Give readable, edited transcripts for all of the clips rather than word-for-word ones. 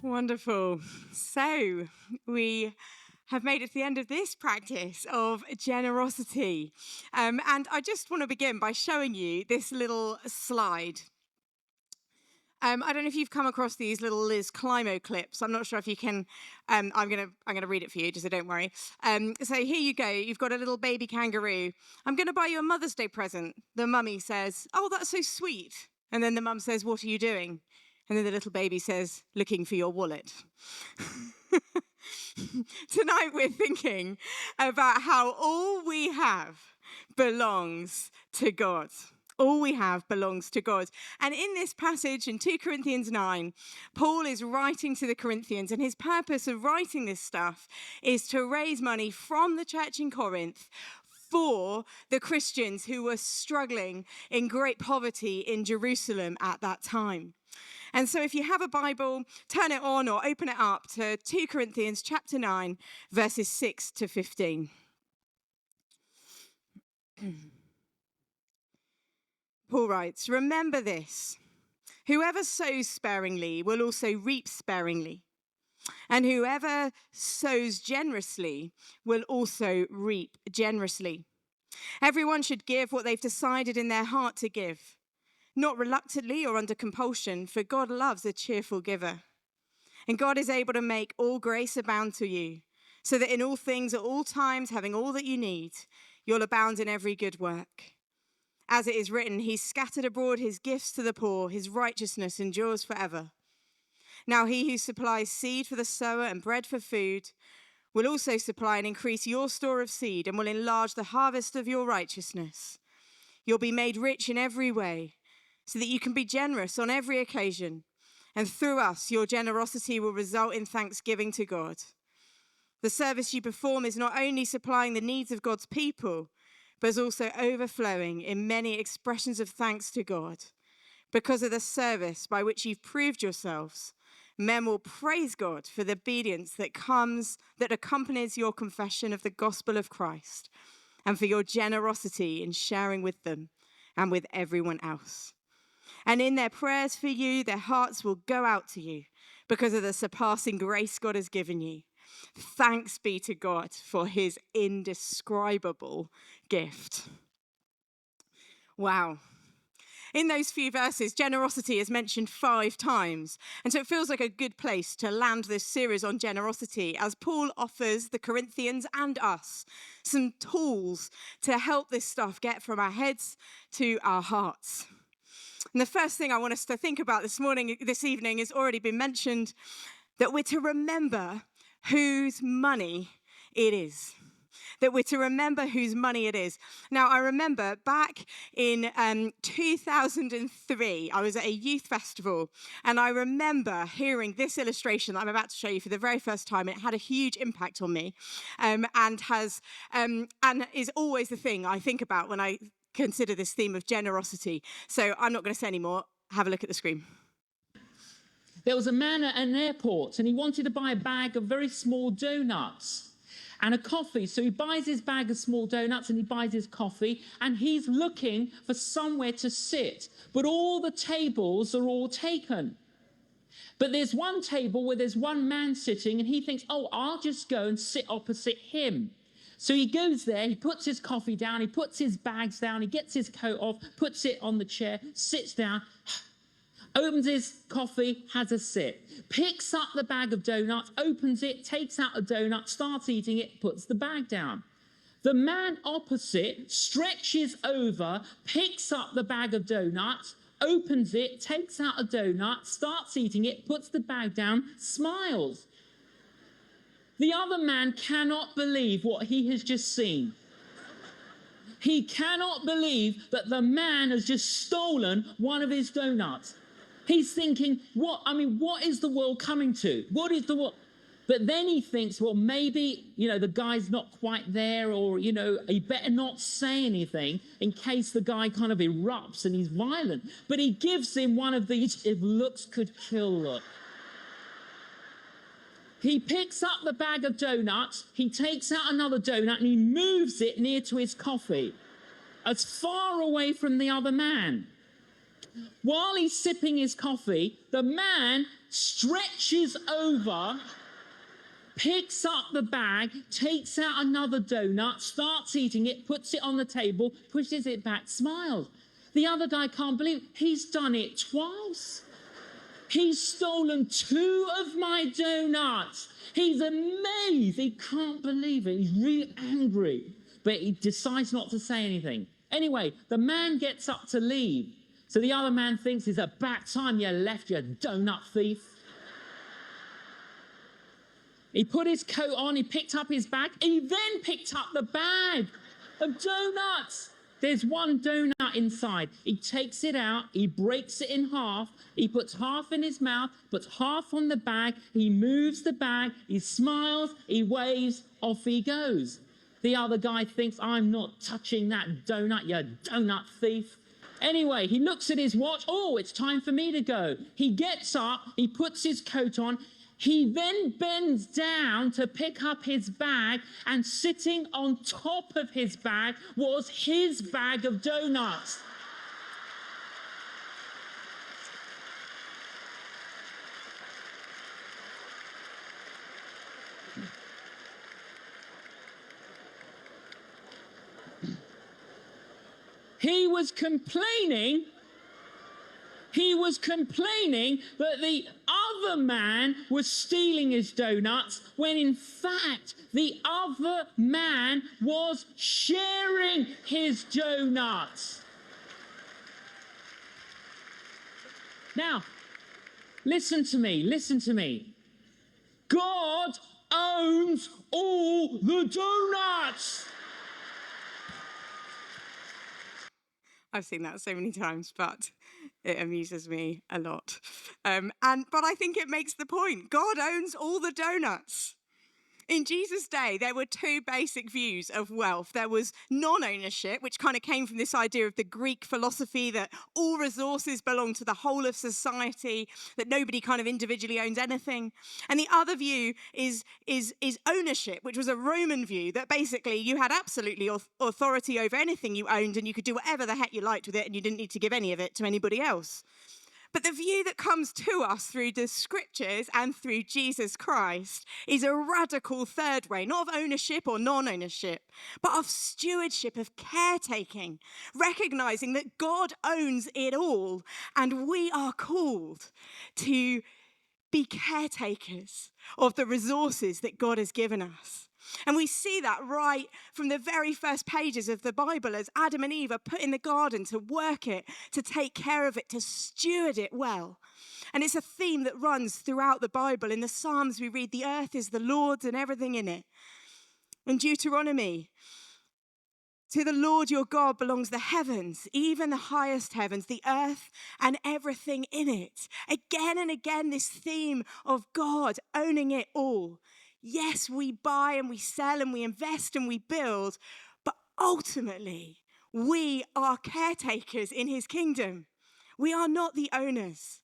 Wonderful. So we have made it to the end of this practice of generosity. And I just want to begin by showing you this little slide. I don't know if you've come across these little Liz Climo clips. I'm not sure if you can. I'm gonna read it for you, just so don't worry. So here you go. You've got a little baby kangaroo. I'm going to buy you a Mother's Day present. The mummy says, "Oh, that's so sweet." And then the mum says, "What are you doing?" And then the little baby says, "Looking for your wallet." Tonight we're thinking about how all we have belongs to God. All we have belongs to God. And in this passage in 2 Corinthians 9, Paul is writing to the Corinthians, and his purpose of writing this stuff is to raise money from the church in Corinth for the Christians who were struggling in great poverty in Jerusalem at that time. And so if you have a Bible, turn it on or open it up to 2 Corinthians chapter 9, verses 6 to 15. Paul writes, "Remember this, whoever sows sparingly will also reap sparingly, and whoever sows generously will also reap generously. Everyone should give what they've decided in their heart to give, not reluctantly or under compulsion, for God loves a cheerful giver. And God is able to make all grace abound to you, so that in all things at all times, having all that you need, you'll abound in every good work. As it is written, he scattered abroad his gifts to the poor, his righteousness endures forever. Now he who supplies seed for the sower and bread for food will also supply and increase your store of seed and will enlarge the harvest of your righteousness. You'll be made rich in every way, so that you can be generous on every occasion, and through us your generosity will result in thanksgiving to God. The service you perform is not only supplying the needs of God's people, but is also overflowing in many expressions of thanks to God. Because of the service by which you've proved yourselves, men will praise God for the obedience that accompanies your confession of the gospel of Christ, and for your generosity in sharing with them and with everyone else. And in their prayers for you, their hearts will go out to you because of the surpassing grace God has given you. Thanks be to God for his indescribable gift." Wow. In those few verses, generosity is mentioned 5 times. And so it feels like a good place to land this series on generosity as Paul offers the Corinthians and us some tools to help this stuff get from our heads to our hearts. And the first thing I want us to think about this evening has already been mentioned, that we're to remember whose money it is. That we're to remember whose money it is. Now, I remember back in 2003, I was at a youth festival, and I remember hearing this illustration that I'm about to show you for the very first time. It had a huge impact on me, and is always the thing I think about when I consider this theme of generosity. So I'm not going to say any more. Have a look at the screen. There was a man at an airport and he wanted to buy a bag of very small donuts and a coffee. So he buys his bag of small donuts and he buys his coffee and he's looking for somewhere to sit. But all the tables are all taken. But there's one table where there's one man sitting and he thinks, "Oh, I'll just go and sit opposite him." So he goes there, he puts his coffee down, he puts his bags down, he gets his coat off, puts it on the chair, sits down, opens his coffee, has a sip, picks up the bag of donuts, opens it, takes out a donut, starts eating it, puts the bag down. The man opposite stretches over, picks up the bag of donuts, opens it, takes out a donut, starts eating it, puts the bag down, smiles. The other man cannot believe what he has just seen. He cannot believe that the man has just stolen one of his donuts. He's thinking, what is the world coming to? What is the world? But then he thinks, well, maybe, the guy's not quite there, or, he better not say anything in case the guy kind of erupts and he's violent. But he gives him one of these, if looks could kill look. He picks up the bag of donuts, he takes out another donut and he moves it near to his coffee, as far away from the other man. While he's sipping his coffee, the man stretches over, picks up the bag, takes out another donut, starts eating it, puts it on the table, pushes it back, smiles. The other guy can't believe it. He's done it twice. He's stolen 2 of my donuts. He's amazed. He can't believe it. He's really angry. But he decides not to say anything. Anyway, the man gets up to leave. So the other man thinks it's about time you left, you donut thief. He put his coat on, he picked up his bag, he then picked up the bag of donuts. There's 1 donut inside. He takes it out, he breaks it in half, he puts half in his mouth, puts half on the bag, he moves the bag, he smiles, he waves, off he goes. The other guy thinks, I'm not touching that donut, you donut thief. Anyway, he looks at his watch. Oh, it's time for me to go. He gets up, he puts his coat on. He then bends down to pick up his bag, and sitting on top of his bag was his bag of donuts. He was complaining that the other man was stealing his donuts, when in fact the other man was sharing his donuts. Now, listen to me. God owns all the donuts. I've seen that so many times, but it amuses me a lot. But I think it makes the point. God owns all the donuts. In Jesus' day, there were 2 basic views of wealth. There was non-ownership, which kind of came from this idea of the Greek philosophy that all resources belong to the whole of society, that nobody kind of individually owns anything. And the other view is ownership, which was a Roman view, that basically you had absolutely authority over anything you owned, and you could do whatever the heck you liked with it, and you didn't need to give any of it to anybody else. But the view that comes to us through the scriptures and through Jesus Christ is a radical third way, not of ownership or non-ownership, but of stewardship, of caretaking, recognizing that God owns it all, and we are called to be caretakers of the resources that God has given us. And we see that right from the very first pages of the Bible, as Adam and Eve are put in the garden to work it, to take care of it, to steward it well. And it's a theme that runs throughout the Bible. In the Psalms, we read, the earth is the Lord's and everything in it. In Deuteronomy, to the Lord your God belongs the heavens, even the highest heavens, the earth and everything in it. Again and again, this theme of God owning it all. Yes, we buy and we sell and we invest and we build, but ultimately, we are caretakers in his kingdom. We are not the owners.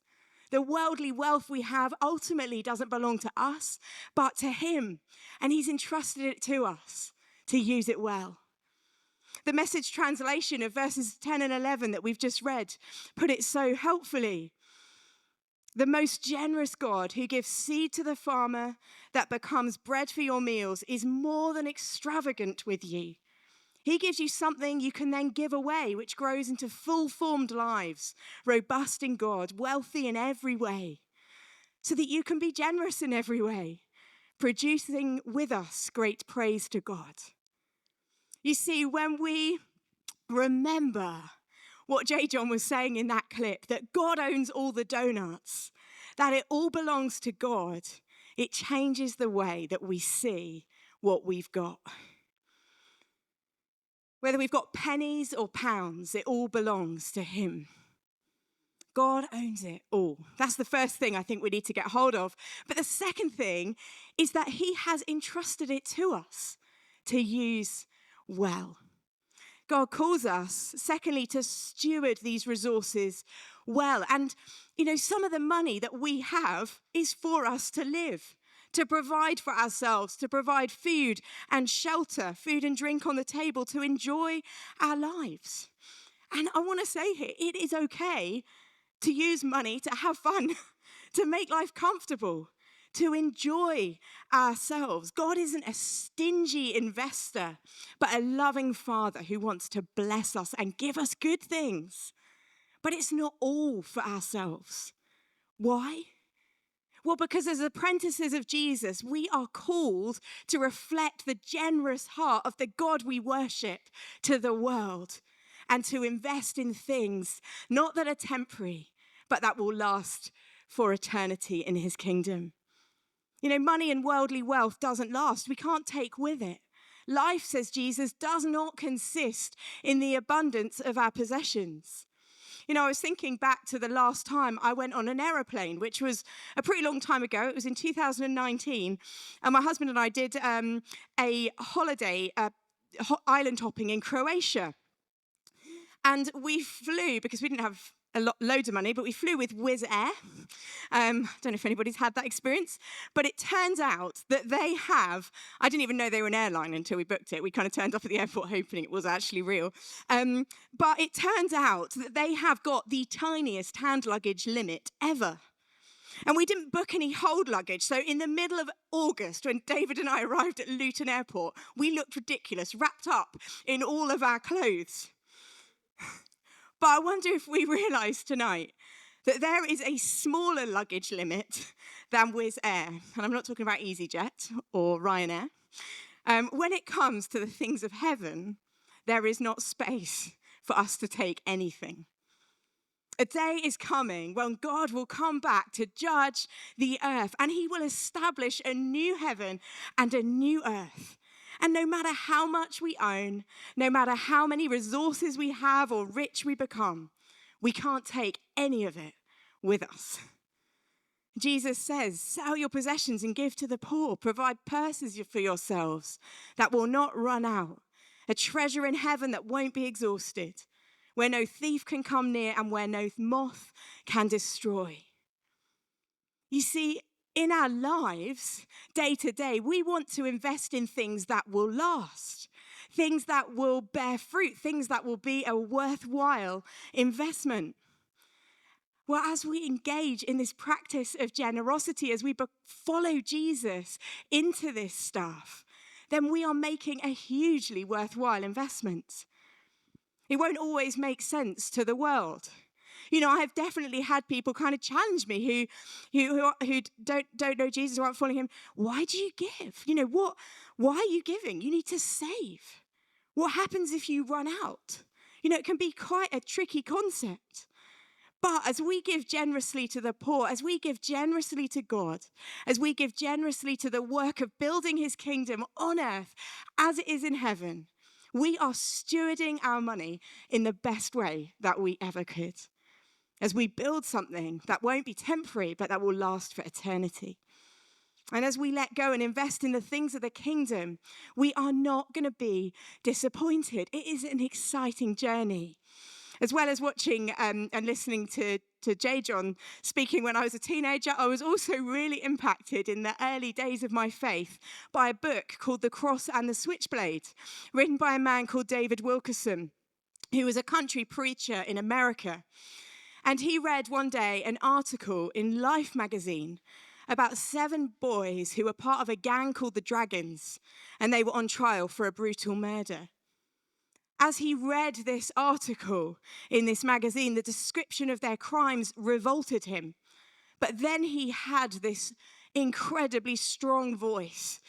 The worldly wealth we have ultimately doesn't belong to us, but to him. And he's entrusted it to us to use it well. The Message translation of verses 10 and 11 that we've just read put it so helpfully. The most generous God, who gives seed to the farmer that becomes bread for your meals, is more than extravagant with you. He gives you something you can then give away, which grows into full-formed lives, robust in God, wealthy in every way, so that you can be generous in every way, producing with us great praise to God. You see, when we remember what J. John was saying in that clip, that God owns all the donuts, that it all belongs to God, it changes the way that we see what we've got. Whether we've got pennies or pounds, it all belongs to him. God owns it all. That's the first thing I think we need to get hold of. But the second thing is that he has entrusted it to us to use well. God calls us, secondly, to steward these resources well. And, some of the money that we have is for us to live, to provide for ourselves, to provide food and shelter, food and drink on the table, to enjoy our lives. And I want to say here, it is okay to use money to have fun, to make life comfortable, to enjoy ourselves. God isn't a stingy investor, but a loving Father who wants to bless us and give us good things. But it's not all for ourselves. Why? Well, because as apprentices of Jesus, we are called to reflect the generous heart of the God we worship to the world and to invest in things not that are temporary, but that will last for eternity in his kingdom. You know, money and worldly wealth doesn't last. We can't take with it. Life, says Jesus, does not consist in the abundance of our possessions. You know, I was thinking back to the last time I went on an aeroplane, which was a pretty long time ago. It was in 2019. And my husband and I did a holiday, island hopping in Croatia. And we flew, because we didn't have loads of money, but we flew with Wizz Air. Don't know if anybody's had that experience, but it turns out that they have, I didn't even know they were an airline until we booked it. We kind of turned up at the airport hoping it was actually real. But it turns out that they have got the tiniest hand luggage limit ever. And we didn't book any hold luggage. So in the middle of August, when David and I arrived at Luton Airport, we looked ridiculous, wrapped up in all of our clothes. But I wonder if we realise tonight that there is a smaller luggage limit than Wizz Air. And I'm not talking about EasyJet or Ryanair. When it comes to the things of heaven, there is not space for us to take anything. A day is coming when God will come back to judge the earth, and he will establish a new heaven and a new earth. And no matter how much we own, no matter how many resources we have or rich we become, we can't take any of it with us. Jesus says, sell your possessions and give to the poor. Provide purses for yourselves that will not run out. A treasure in heaven that won't be exhausted, where no thief can come near and where no moth can destroy. You see, in our lives, day to day, we want to invest in things that will last, things that will bear fruit, things that will be a worthwhile investment. Well, as we engage in this practice of generosity, as we follow Jesus into this stuff, then we are making a hugely worthwhile investment. It won't always make sense to the world. You know, I've definitely had people kind of challenge me who don't know Jesus, who aren't following him. Why do you give? You know, why are you giving? You need to save. What happens if you run out? You know, it can be quite a tricky concept. But as we give generously to the poor, as we give generously to God, as we give generously to the work of building his kingdom on earth as it is in heaven, we are stewarding our money in the best way that we ever could. As we build something that won't be temporary, but that will last for eternity. And as we let go and invest in the things of the kingdom, we are not going to be disappointed. It is an exciting journey. As well as watching and listening to J. John speaking when I was a teenager, I was also really impacted in the early days of my faith by a book called The Cross and the Switchblade, written by a man called David Wilkerson, who was a country preacher in America. And he read one day an article in Life magazine about 7 boys who were part of a gang called the Dragons, and they were on trial for a brutal murder. As he read this article in this magazine, the description of their crimes revolted him. But then he had this incredibly strong voice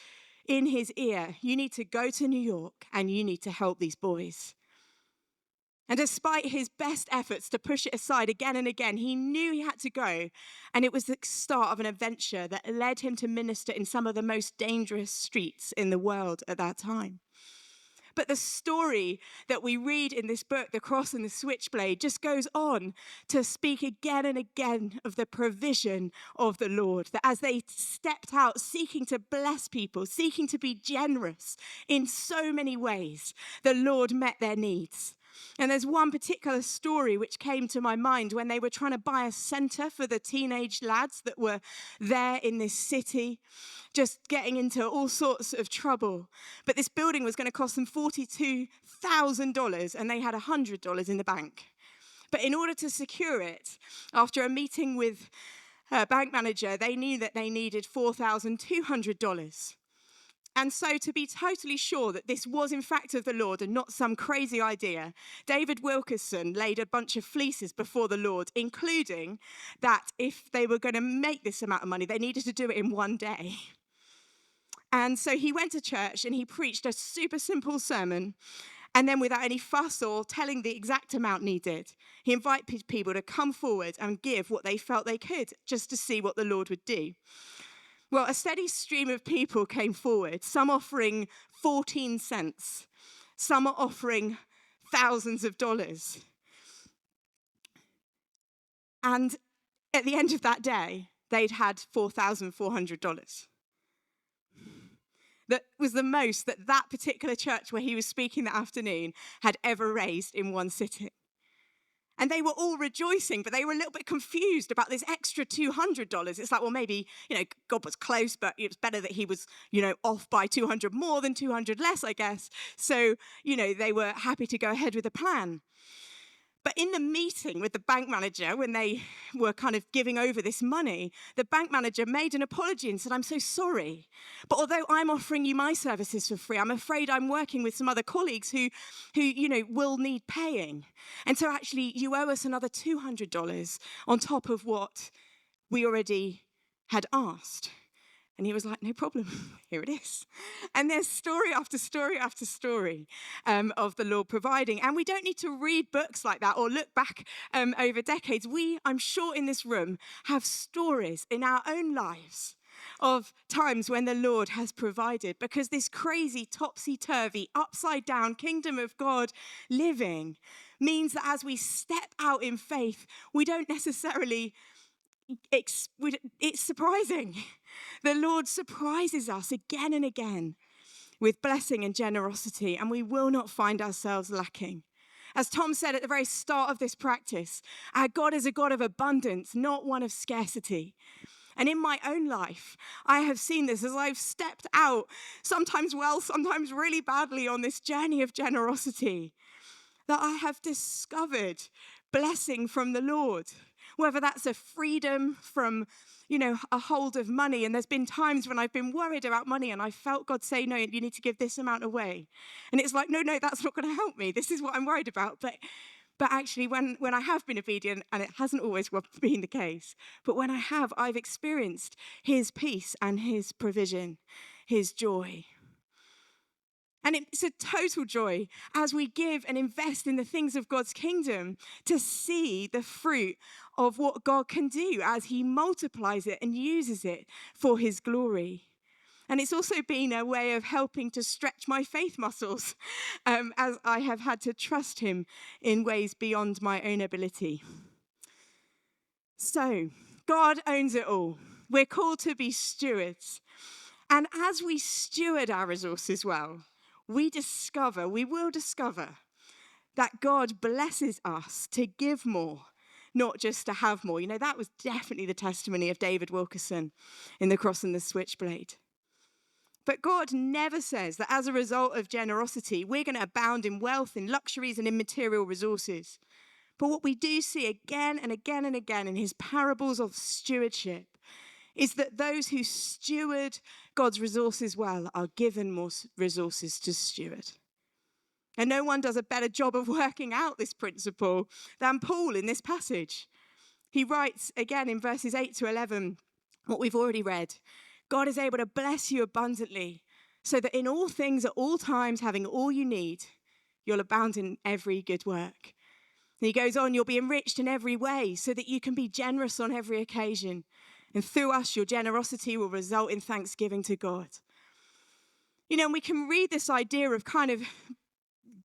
in his ear. You need to go to New York and you need to help these boys. And despite his best efforts to push it aside again and again, he knew he had to go. And it was the start of an adventure that led him to minister in some of the most dangerous streets in the world at that time. But the story that we read in this book, The Cross and the Switchblade, just goes on to speak again and again of the provision of the Lord. That as they stepped out seeking to bless people, seeking to be generous in so many ways, the Lord met their needs. And there's one particular story which came to my mind when they were trying to buy a centre for the teenage lads that were there in this city, just getting into all sorts of trouble. But this building was going to cost them $42,000 and they had $100 in the bank. But in order to secure it, after a meeting with a bank manager, they knew that they needed $4,200. And so, to be totally sure that this was in fact of the Lord and not some crazy idea, David Wilkerson laid a bunch of fleeces before the Lord, including that if they were going to make this amount of money, they needed to do it in one day. And so he went to church and he preached a super simple sermon. And then, without any fuss or telling the exact amount needed, he invited people to come forward and give what they felt they could, just to see what the Lord would do. Well, a steady stream of people came forward, some offering 14 cents, some are offering thousands of dollars. And at the end of that day, they'd had $4,400. That was the most that that particular church where he was speaking that afternoon had ever raised in one sitting. And they were all rejoicing, but they were a little bit confused about this extra $200. It's like, well, maybe, God was close, but it was better that he was, off by 200 more than 200 less, I guess. So, they were happy to go ahead with the plan. But in the meeting with the bank manager, when they were kind of giving over this money, the bank manager made an apology and said, I'm so sorry. But although I'm offering you my services for free, I'm afraid I'm working with some other colleagues who will need paying. And so actually, you owe us another $200 on top of what we already had asked. And he was like, no problem, here it is. And there's story after story after story of the Lord providing. And we don't need to read books like that or look back over decades. We, I'm sure in this room, have stories in our own lives of times when the Lord has provided, because this crazy, topsy-turvy, upside-down kingdom of God living means that as we step out in faith, we don't necessarily... It's surprising. The Lord surprises us again and again with blessing and generosity, and we will not find ourselves lacking. As Tom said at the very start of this practice, our God is a God of abundance, not one of scarcity. And in my own life, I have seen this as I've stepped out, sometimes well, sometimes really badly, on this journey of generosity, that I have discovered blessing from the Lord. Whether that's a freedom from, a hold of money. And there's been times when I've been worried about money and I felt God say, no, you need to give this amount away. And it's like, no, that's not going to help me. This is what I'm worried about. But actually, when I have been obedient, and it hasn't always been the case, but when I have, I've experienced his peace and his provision, his joy. And it's a total joy as we give and invest in the things of God's kingdom to see the fruit of what God can do as he multiplies it and uses it for his glory. And it's also been a way of helping to stretch my faith muscles as I have had to trust him in ways beyond my own ability. So, God owns it all. We're called to be stewards. And as we steward our resources well, we will discover that God blesses us to give more, not just to have more. That was definitely the testimony of David Wilkerson in The Cross and the Switchblade. But God never says that as a result of generosity, we're going to abound in wealth, in luxuries, and in material resources. But what we do see again and again and again in his parables of stewardship is that those who steward God's resources well are given more resources to steward. And no one does a better job of working out this principle than Paul in this passage. He writes again in verses 8 to 11, what we've already read. God is able to bless you abundantly so that in all things at all times, having all you need, you'll abound in every good work. And he goes on, you'll be enriched in every way so that you can be generous on every occasion. And through us, your generosity will result in thanksgiving to God. And we can read this idea of kind of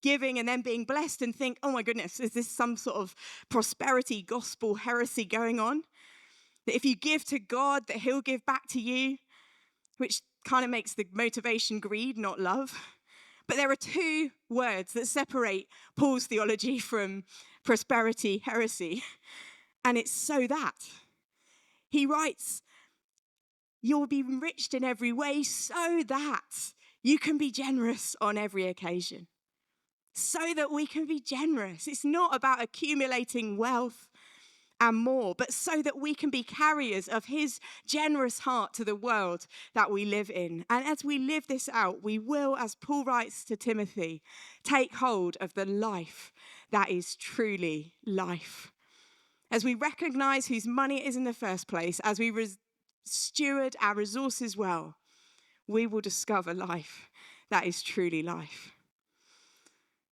giving and then being blessed and think, oh my goodness, is this some sort of prosperity gospel heresy going on? That if you give to God, that he'll give back to you, which kind of makes the motivation greed, not love. But there are two words that separate Paul's theology from prosperity heresy. And it's so that. He writes, you'll be enriched in every way so that you can be generous on every occasion. so that we can be generous. It's not about accumulating wealth and more, but so that we can be carriers of his generous heart to the world that we live in. And as we live this out, we will, as Paul writes to Timothy, take hold of the life that is truly life. As we recognize whose money it is in the first place, as we steward our resources well, we will discover life that is truly life.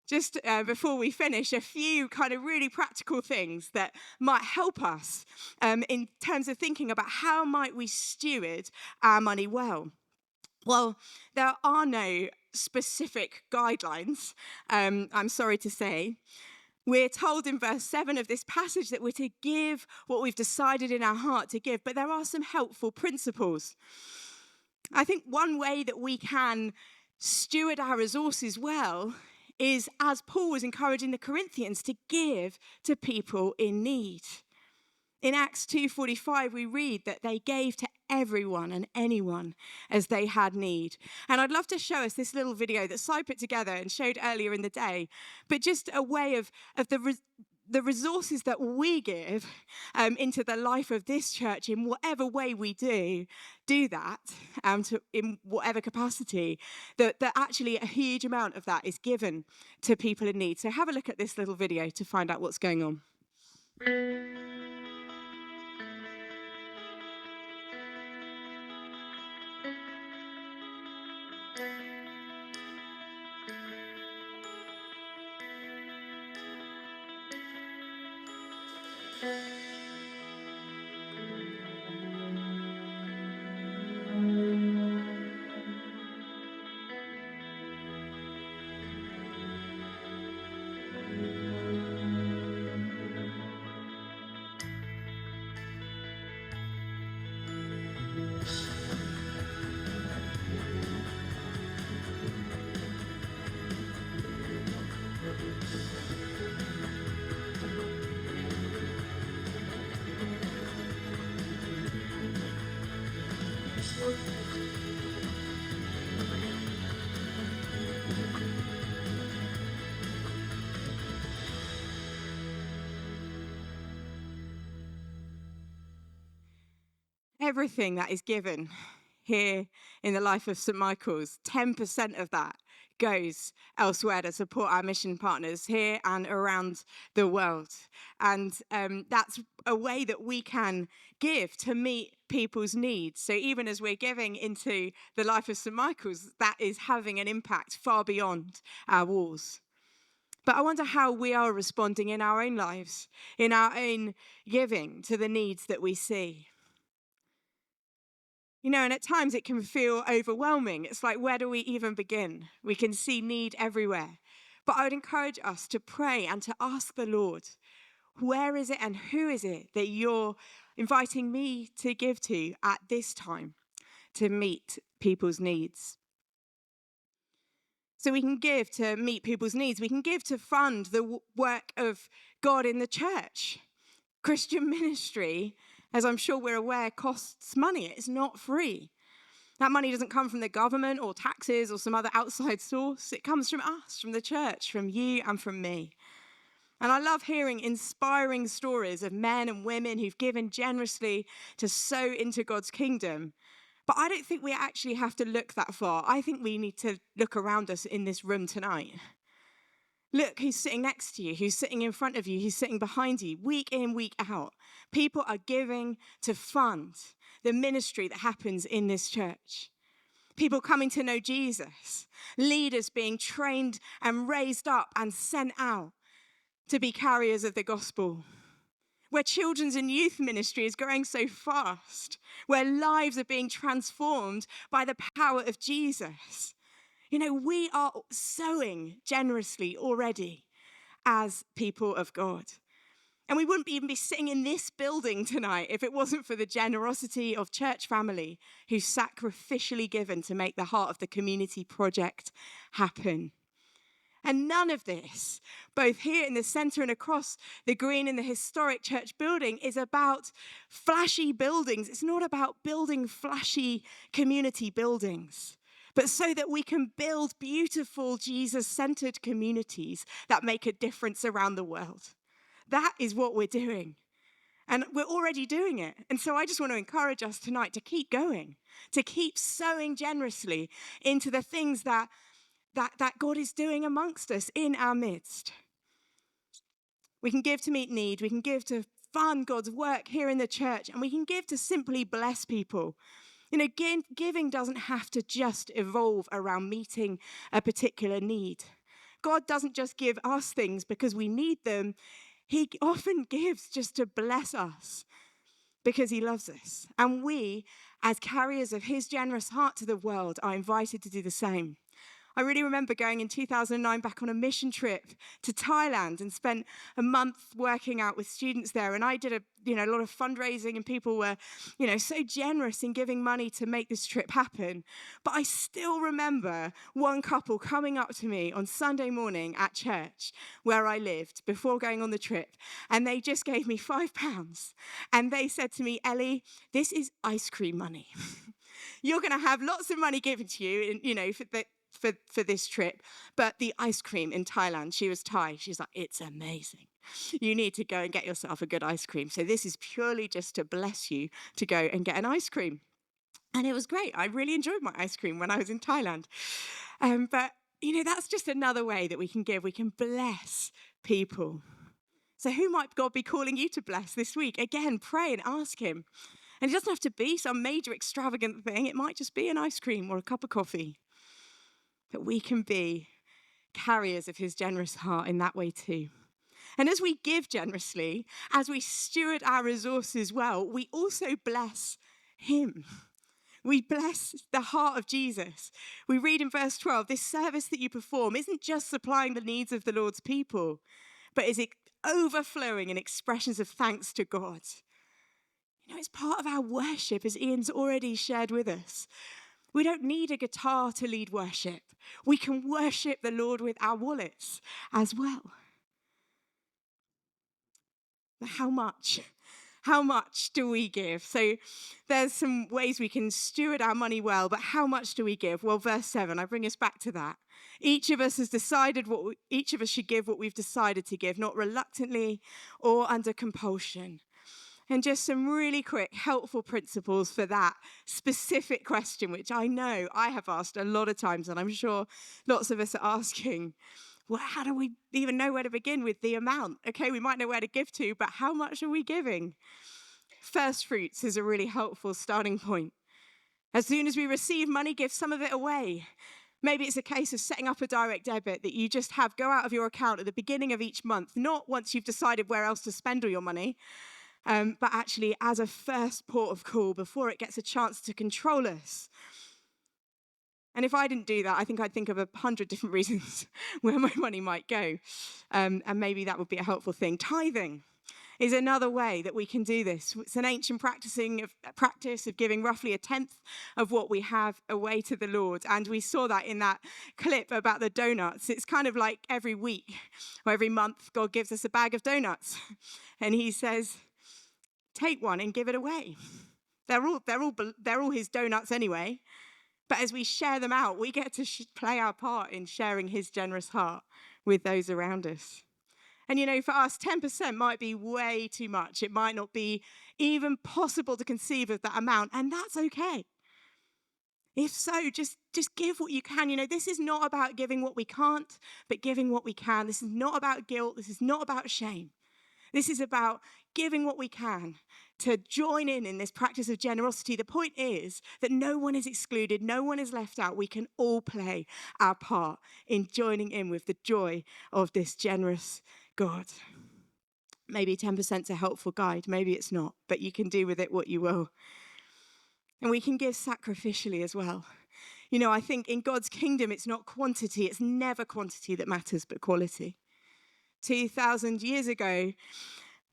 Just before we finish, a few kind of really practical things that might help us in terms of thinking about how might we steward our money well. Well, there are no specific guidelines, I'm sorry to say. We're told in verse 7 of this passage that we're to give what we've decided in our heart to give, but there are some helpful principles. I think one way that we can steward our resources well is, as Paul was encouraging the Corinthians, to give to people in need. In Acts 2:45, we read that they gave to everyone and anyone as they had need. And I'd love to show us this little video that Si put together and showed earlier in the day, but just a way of the resources that we give into the life of this church in whatever way we do that in whatever capacity, that actually a huge amount of that is given to people in need. So have a look at this little video to find out what's going on. Everything that is given here in the life of St. Michael's, 10% of that goes elsewhere to support our mission partners here and around the world. And that's a way that we can give to meet people's needs. So even as we're giving into the life of St. Michael's, that is having an impact far beyond our walls. But I wonder how we are responding in our own lives, in our own giving to the needs that we see. You know, and at times it can feel overwhelming. It's like, where do we even begin? We can see need everywhere. But I would encourage us to pray and to ask the Lord, where is it and who is it that you're inviting me to give to at this time to meet people's needs? So we can give to meet people's needs. We can give to fund the work of God in the church. Christian ministry, as I'm sure we're aware, costs money. It's not free. That money doesn't come from the government or taxes or some other outside source. It comes from us, from the church, from you and from me. And I love hearing inspiring stories of men and women who've given generously to sow into God's kingdom. But I don't think we actually have to look that far. I think we need to look around us in this room tonight. Look who's sitting next to you, who's sitting in front of you, who's sitting behind you, week in, week out. People are giving to fund the ministry that happens in this church. People coming to know Jesus, leaders being trained and raised up and sent out to be carriers of the gospel. Where children's and youth ministry is growing so fast, where lives are being transformed by the power of Jesus. You know, we are sowing generously already as people of God. And we wouldn't even be sitting in this building tonight if it wasn't for the generosity of church family who's sacrificially given to make the Heart of the Community project happen. And none of this, both here in the centre and across the green in the historic church building, is about flashy buildings. It's not about building flashy community buildings. but so that we can build beautiful Jesus-centered communities that make a difference around the world. That is what we're doing. And we're already doing it. And so I just want to encourage us tonight to keep going, to keep sowing generously into the things that God is doing amongst us in our midst. We can give to meet need. We can give to fund God's work here in the church. And we can give to simply bless people. You know, giving doesn't have to just evolve around meeting a particular need. God doesn't just give us things because we need them. He often gives just to bless us because he loves us. And we, as carriers of his generous heart to the world, are invited to do the same. I really remember going in 2009 back on a mission trip to Thailand and spent a month working out with students there. And I did a lot of fundraising, and people were, so generous in giving money to make this trip happen. But I still remember one couple coming up to me on Sunday morning at church where I lived before going on the trip. And they just gave me £5. And they said to me, Ellie, this is ice cream money. You're going to have lots of money given to you, for this trip, but the ice cream in Thailand, she was Thai, she's like, it's amazing. You need to go and get yourself a good ice cream. So this is purely just to bless you to go and get an ice cream. And it was great. I really enjoyed my ice cream when I was in Thailand. But, that's just another way that we can give. We can bless people. So who might God be calling you to bless this week? Again, pray and ask him. And it doesn't have to be some major extravagant thing. It might just be an ice cream or a cup of coffee. That we can be carriers of his generous heart in that way too. And as we give generously, as we steward our resources well, we also bless him. We bless the heart of Jesus. We read in verse 12, this service that you perform isn't just supplying the needs of the Lord's people, but is overflowing in expressions of thanks to God. It's part of our worship, as Ian's already shared with us. We don't need a guitar to lead worship. We can worship the Lord with our wallets as well. But how much? How much do we give? So there's some ways we can steward our money well, but how much do we give? Well, verse 7, I bring us back to that. Each of us has decided each of us should give what we've decided to give, not reluctantly or under compulsion. And just some really quick, helpful principles for that specific question, which I know I have asked a lot of times, and I'm sure lots of us are asking, well, how do we even know where to begin with the amount? Okay, we might know where to give to, but how much are we giving? First fruits is a really helpful starting point. As soon as we receive money, give some of it away. Maybe it's a case of setting up a direct debit that you just have go out of your account at the beginning of each month, not once you've decided where else to spend all your money, but actually as a first port of call before it gets a chance to control us. And if I didn't do that, I think I'd think of 100 different reasons where my money might go. And maybe that would be a helpful thing. Tithing is another way that we can do this. It's an ancient practice of giving roughly 1/10 of what we have away to the Lord. And we saw that in that clip about the donuts. It's kind of like every week or every month, God gives us a bag of donuts. And he says, take one and give it away. They're all his donuts anyway. But as we share them out, we get to play our part in sharing his generous heart with those around us. And for us, 10% might be way too much. It might not be even possible to conceive of that amount, and that's okay. If so, just give what you can. This is not about giving what we can't, but giving what we can. This is not about guilt. This is not about shame. This is about giving what we can to join in this practice of generosity. The point is that no one is excluded, no one is left out. We can all play our part in joining in with the joy of this generous God. Maybe 10% is a helpful guide, maybe it's not, but you can do with it what you will. And we can give sacrificially as well. I think in God's kingdom, it's not quantity, it's never quantity that matters, but quality. 2,000 years ago,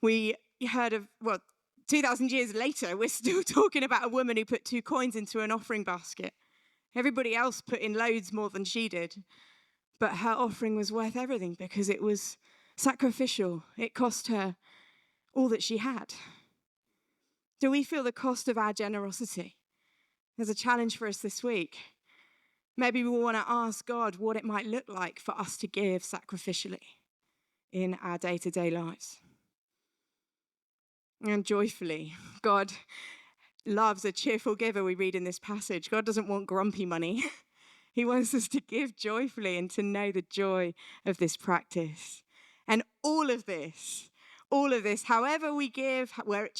we heard of, 2,000 years later, we're still talking about a woman who put 2 coins into an offering basket. Everybody else put in loads more than she did, but her offering was worth everything because it was sacrificial. It cost her all that she had. Do we feel the cost of our generosity? There's a challenge for us this week. Maybe we want to ask God what it might look like for us to give sacrificially in our day-to-day lives. And joyfully, God loves a cheerful giver, we read in this passage. God doesn't want grumpy money. He wants us to give joyfully and to know the joy of this practice. And all of this, however we give,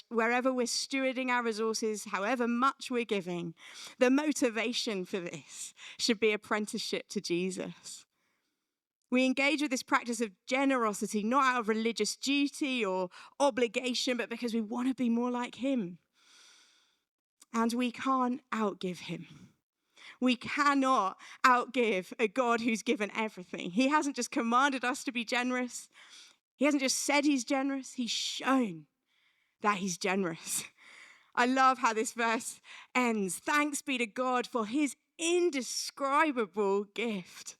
wherever we're stewarding our resources, however much we're giving, the motivation for this should be apprenticeship to Jesus. We engage with this practice of generosity, not out of religious duty or obligation, but because we want to be more like him. And we can't outgive him. We cannot outgive a God who's given everything. He hasn't just commanded us to be generous. He hasn't just said he's generous. He's shown that he's generous. I love how this verse ends. Thanks be to God for his indescribable gift.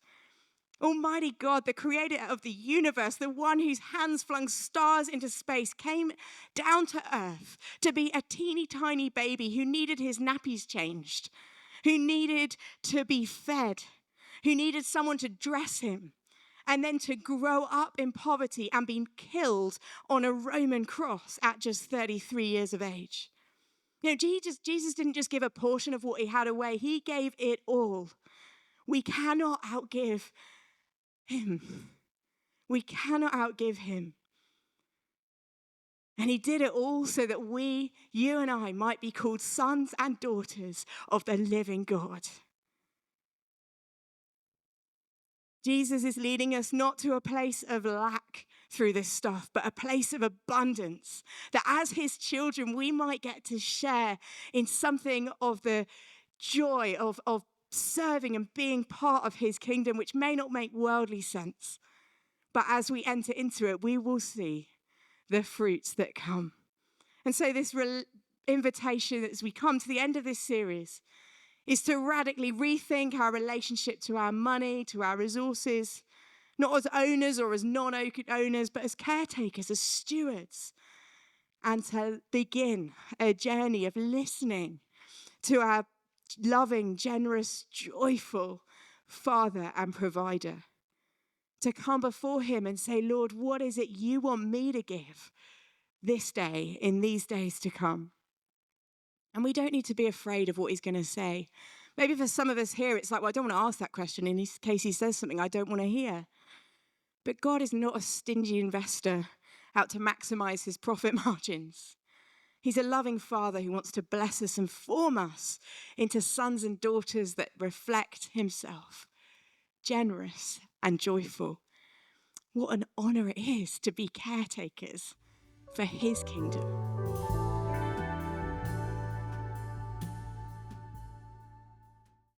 Almighty God, the creator of the universe, the one whose hands flung stars into space, came down to earth to be a teeny tiny baby who needed his nappies changed, who needed to be fed, who needed someone to dress him, and then to grow up in poverty and be killed on a Roman cross at just 33 years of age. You know, Jesus didn't just give a portion of what he had away. He gave it all. We cannot outgive him. We cannot outgive him. And he did it all so that we, you and I, might be called sons and daughters of the living God. Jesus is leading us not to a place of lack through this stuff, but a place of abundance. That as his children, we might get to share in something of the joy of serving and being part of his kingdom, which may not make worldly sense. But as we enter into it, we will see the fruits that come. And so this invitation as we come to the end of this series is to radically rethink our relationship to our money, to our resources, not as owners or as non-owners, but as caretakers, as stewards, and to begin a journey of listening to our loving, generous, joyful Father and provider. To come before him and say, Lord, what is it you want me to give this day, in these days to come? And we don't need to be afraid of what he's going to say. Maybe for some of us here, it's like, well, I don't want to ask that question in case he says something I don't want to hear. But God is not a stingy investor out to maximize his profit margins. He's a loving Father who wants to bless us and form us into sons and daughters that reflect himself, generous and joyful. What an honor it is to be caretakers for his kingdom.